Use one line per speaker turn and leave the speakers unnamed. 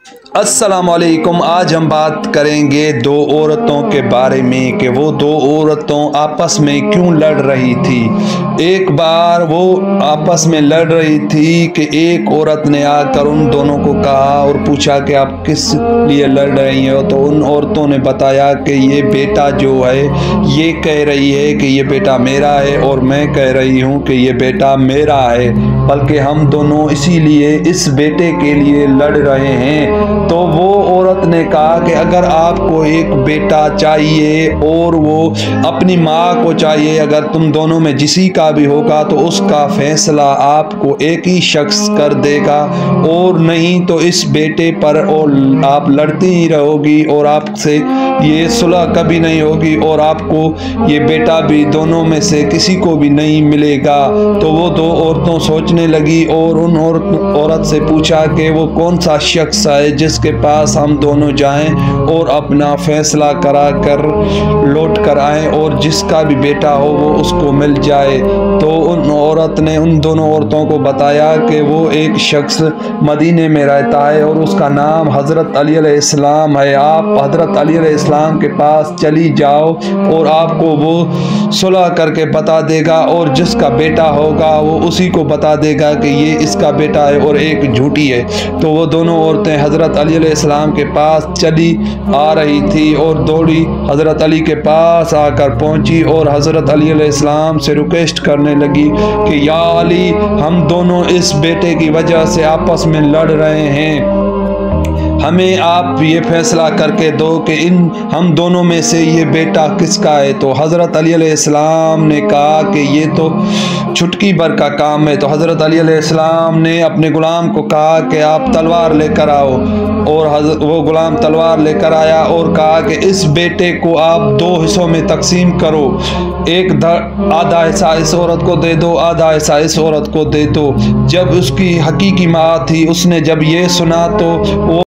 السلام علیکم۔ آج ہم بات کریں گے دو عورتوں کے بارے میں کہ وہ دو عورتوں آپس میں کیوں لڑ رہی تھی۔ ایک بار وہ آپس میں لڑ رہی تھی کہ ایک عورت نے آ کر ان دونوں کو کہا اور پوچھا کہ آپ کس لیے لڑ رہی ہیں، تو ان عورتوں نے بتایا کہ یہ بیٹا جو ہے یہ کہہ رہی ہے کہ یہ بیٹا میرا ہے اور میں کہہ رہی ہوں کہ یہ بیٹا میرا ہے، بلکہ ہم دونوں اسی لیے اس بیٹے کے لیے لڑ رہے ہیں۔ تو وہ عورت نے کہا کہ اگر آپ کو ایک بیٹا چاہیے اور وہ اپنی ماں کو چاہیے، اگر تم دونوں میں جسی کا بھی ہوگا تو اس کا فیصلہ آپ کو ایک ہی شخص کر دے گا، اور نہیں تو اس بیٹے پر اور آپ لڑتی ہی رہو گی اور آپ سے یہ صلح کبھی نہیں ہوگی اور آپ کو یہ بیٹا بھی دونوں میں سے کسی کو بھی نہیں ملے گا۔ تو وہ دو عورتوں سوچنے لگی اور ان عورت سے پوچھا کہ وہ کون سا شخص ہے جس کے پاس ہم دونوں جائیں اور اپنا فیصلہ کرا کر لوٹ کر آئیں اور جس کا بھی بیٹا ہو وہ اس کو مل جائے۔ تو ان عورت نے ان دونوں عورتوں کو بتایا کہ وہ ایک شخص مدینے میں رہتا ہے اور اس کا نام حضرت علی علیہ السلام ہے۔ آپ حضرت علی علیہ السلام کے پاس چلی جاؤ اور آپ کو وہ صلح کر کے بتا دے گا، اور جس کا بیٹا ہوگا وہ اسی کو بتا دے گا کہ یہ اس کا بیٹا ہے اور ایک جھوٹی ہے۔ تو وہ دونوں عورتیں حضرت علی علیہ السلام کے پاس چلی آ رہی تھی اور دوڑی حضرت علی کے پاس آ کر پہنچی اور حضرت علی علیہ السلام سے ریکویسٹ کرنے لگی کہ یا علی، ہم دونوں اس بیٹے کی وجہ سے آپس میں لڑ رہے ہیں، ہمیں آپ یہ فیصلہ کر کے دو کہ ہم دونوں میں سے یہ بیٹا کس کا ہے۔ تو حضرت علی علیہ السلام نے کہا کہ یہ تو چھٹکی بھر کا کام ہے۔ تو حضرت علی علیہ السلام نے اپنے غلام کو کہا کہ آپ تلوار لے کر آؤ، اور وہ غلام تلوار لے کر آیا اور کہا کہ اس بیٹے کو آپ دو حصوں میں تقسیم کرو، آدھا حصہ اس عورت کو دے دو، آدھا حصہ اس عورت کو دے دو۔ جب اس کی حقیقی ماں تھی اس نے جب یہ سنا تو وہ